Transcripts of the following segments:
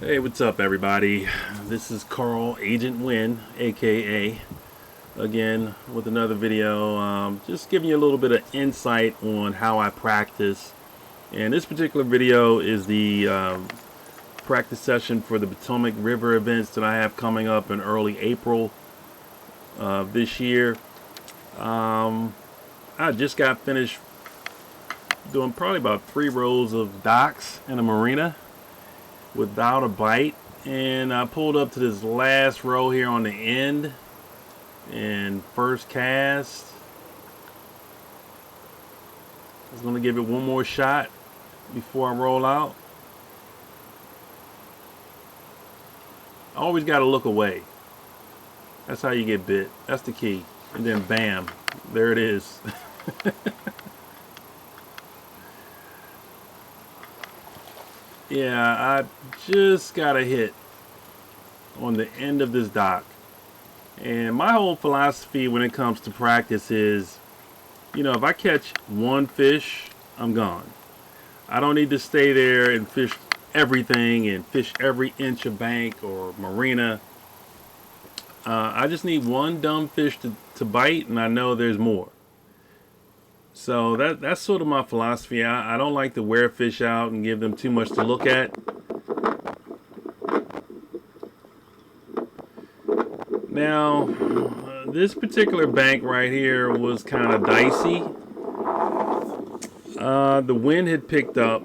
Hey, what's up, everybody? This is Carl Agent Win, aka again with another video. Just giving you a little bit of insight on how I practice. And this particular video is the practice session for the Potomac River events that I have coming up in early April of this year. I just got finished doing probably about 3 rows of docks in a marina without a bite, and I pulled up to this last row here on the end and first cast. I was going to give it one more shot before I roll out. I always got to look away. That's how you get bit. That's the key. And then bam, there it is. Yeah, I just got a hit on the end of this dock. And my whole philosophy when it comes to practice is, if I catch one fish, I'm gone. I don't need to stay there and fish everything and fish every inch of bank or marina. I just need one dumb fish to bite, and I know there's more. So that's sort of my philosophy. I don't like to wear fish out and give them too much to look at. Now, this particular bank right here was kind of dicey. The wind had picked up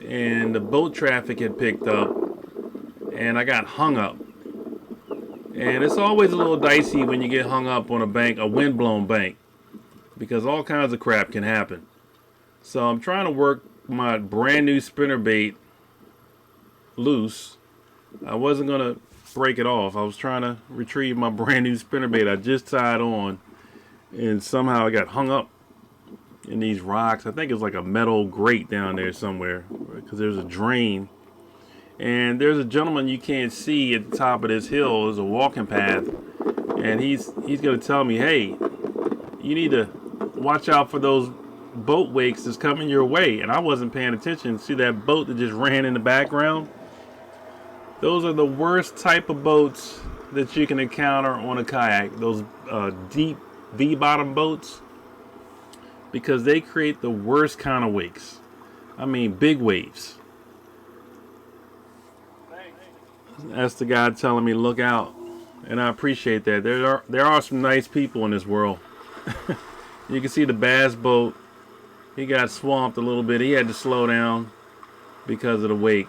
and the boat traffic had picked up, and I got hung up. And it's always a little dicey when you get hung up on a bank, a wind-blown bank, because all kinds of crap can happen. So I'm trying to work my brand new spinnerbait loose. I wasn't going to break it off. I was trying to retrieve my brand new spinnerbait I just tied on, and somehow I got hung up in these rocks. I think it's like a metal grate down there somewhere, because there's a drain. And there's a gentleman you can't see at the top of this hill. There's a walking path, and he's going to tell me, hey, you need to watch out for those boat wakes that's coming your way. And I wasn't paying attention. See that boat that just ran in the background? Those are the worst type of boats that you can encounter on a kayak. Those deep V-bottom boats, because they create the worst kind of wakes. I mean, big waves. That's the guy telling me look out, and I appreciate that. There are some nice people in this world. You can see the bass boat. He got swamped a little bit. He had to slow down because of the wake.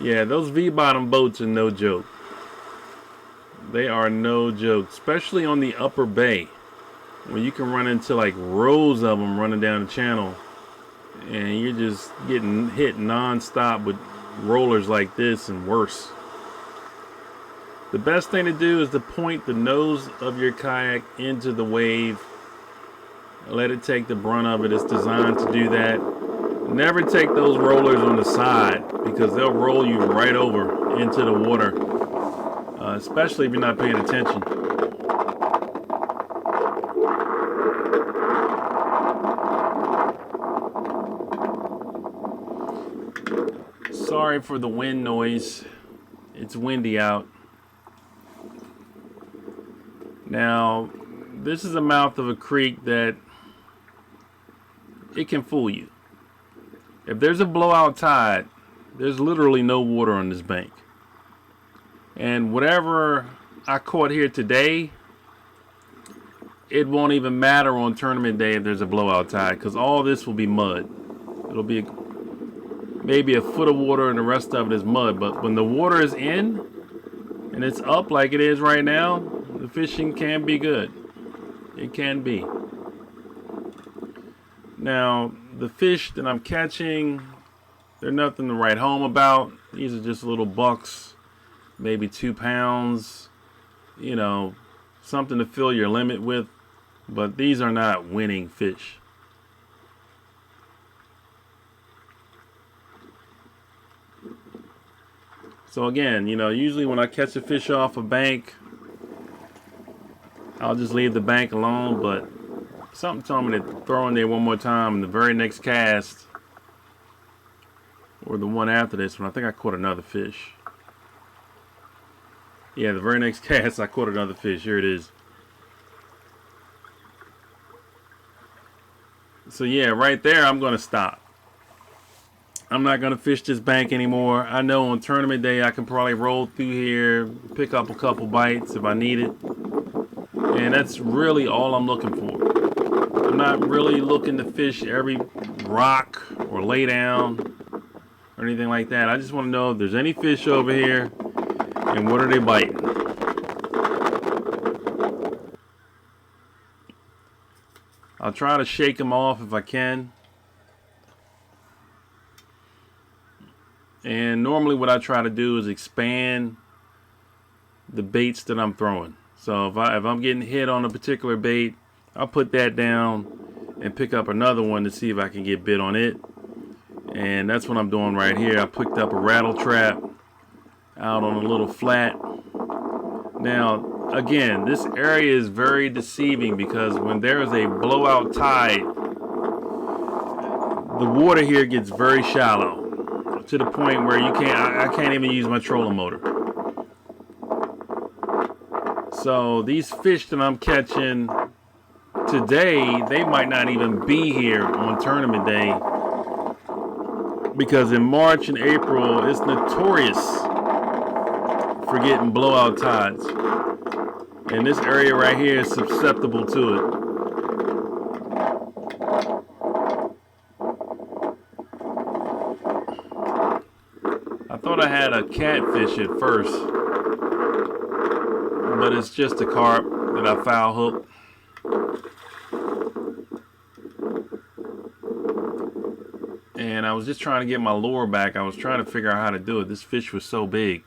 Yeah, those V-bottom boats are no joke. They are no joke, especially on the upper bay, where you can run into like rows of them running down the channel, and you're just getting hit non-stop with rollers like this and worse. The best thing to do is to point the nose of your kayak into the wave. Let it take the brunt of it. It's designed to do that. Never take those rollers on the side, because they'll roll you right over into the water, especially if you're not paying attention. Sorry for the wind noise. It's windy out. Now, this is the mouth of a creek that it can fool you. If there's a blowout tide, there's literally no water on this bank. And whatever I caught here today, it won't even matter on tournament day if there's a blowout tide, because all this will be mud. It'll be maybe a foot of water and the rest of it is mud. But when the water is in and it's up like it is right now, the fishing can be good. It can be. Now, the fish that I'm catching, they're nothing to write home about. These are just little bucks, maybe 2 pounds, something to fill your limit with. But these are not winning fish. So again, usually when I catch a fish off a bank, I'll just leave the bank alone, but something told me to throw in there one more time in the very next cast. or the one after this one, I think I caught another fish. Yeah, the very next cast I caught another fish. Here it is. So yeah, right there I'm going to stop. I'm not going to fish this bank anymore. I know on tournament day I can probably roll through here, pick up a couple bites if I need it. And that's really all I'm looking for. I'm not really looking to fish every rock or lay down or anything like that. I just want to know if there's any fish over here and what are they biting. I'll try to shake them off if I can. And normally what I try to do is expand the baits that I'm throwing. So if I'm getting hit on a particular bait, I'll put that down and pick up another one to see if I can get bit on it. And that's what I'm doing right here. I picked up a rattle trap out on a little flat. Now, again, this area is very deceiving because when there is a blowout tide, the water here gets very shallow to the point where I can't even use my trolling motor. So these fish that I'm catching today, they might not even be here on tournament day, because in March and April it's notorious for getting blowout tides, and this area right here is susceptible to it. I thought I had a catfish at first, but it's just a carp that I foul hooked. And I was just trying to get my lure back. I was trying to figure out how to do it. This fish was so big.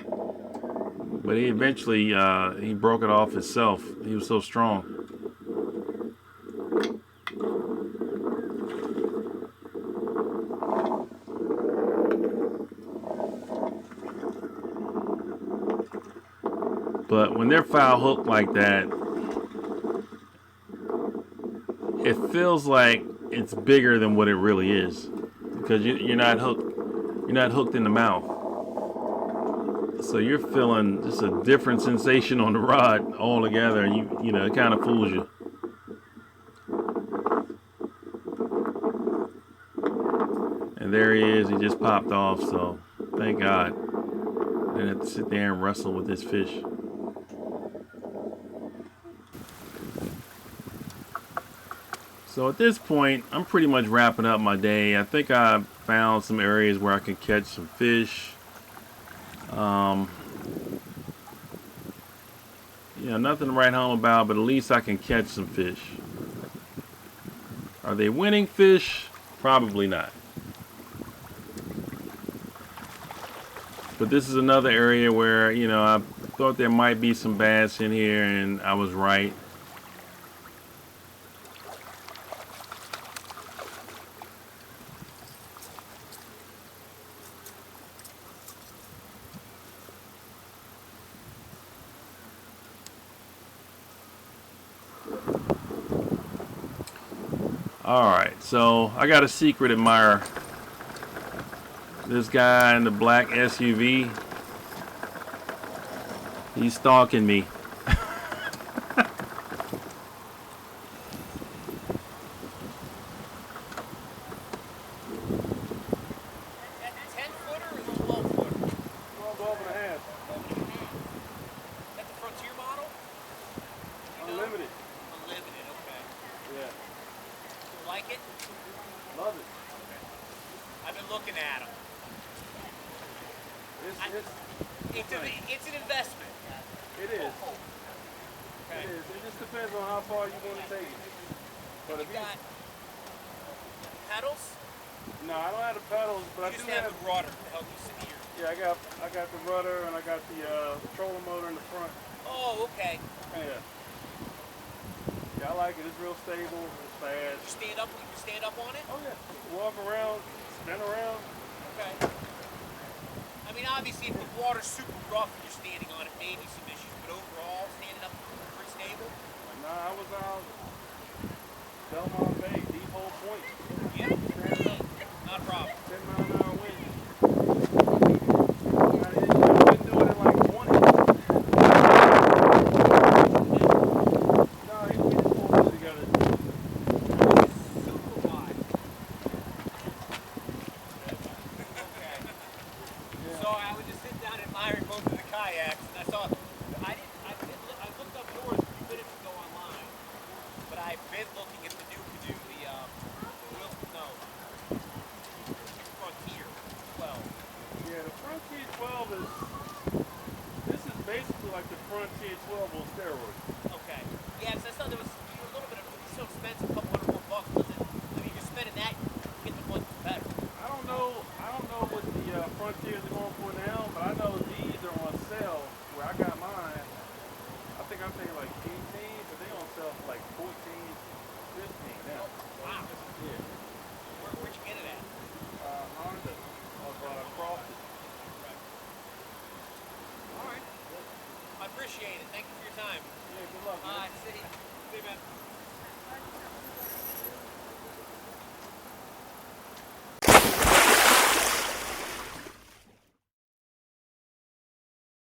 But he eventually, he broke it off himself. He was so strong. But when they're foul hooked like that, it feels like it's bigger than what it really is, because you're not hooked. You're not hooked in the mouth, so you're feeling just a different sensation on the rod altogether. You know, it kind of fools you. And there he is. He just popped off. So thank God I didn't have to sit there and wrestle with this fish. So at this point, I'm pretty much wrapping up my day. I think I found some areas where I can catch some fish. Yeah, nothing to write home about, but at least I can catch some fish. Are they winning fish? Probably not. But this is another area where, you know, I thought there might be some bass in here, and I was right. Alright, so I got a secret admirer. This guy in the black SUV, he's stalking me. It's an investment. It is. Okay. It is. It just depends on how far you want to take it. But You got pedals? No, I don't have the pedals, but You I just do have the rudder to help you steer. Yeah, I got the rudder and I got the trolling motor in the front. Oh, okay. Yeah. Yeah, I like it. It's real stable. It's fast. You stand up. You can stand up on it. Oh yeah. Walk around, spin around. Okay. I mean, obviously, if the water's super rough and you're standing on it, maybe some issues. But overall, standing up is pretty stable. Nah, I was out Belmont Bay, deep hole point. Yeah. Not a problem. Frontier 12 on steroids. Okay. Yeah, because I saw there was a little bit of, it's so expensive, a couple $100 more bucks, was it? I mean, you're spending that, you get the one that's better. I don't know what the Frontiers are going for now, but I know these are on sale where I got mine. I think I paid like 18, but they on sale for like 14, 15 now. Wow. Yeah. Where'd you get it at? Honda of Crofton. Right. All right. I appreciate it. Thank you for your time. Yeah, good luck, man. See you, man.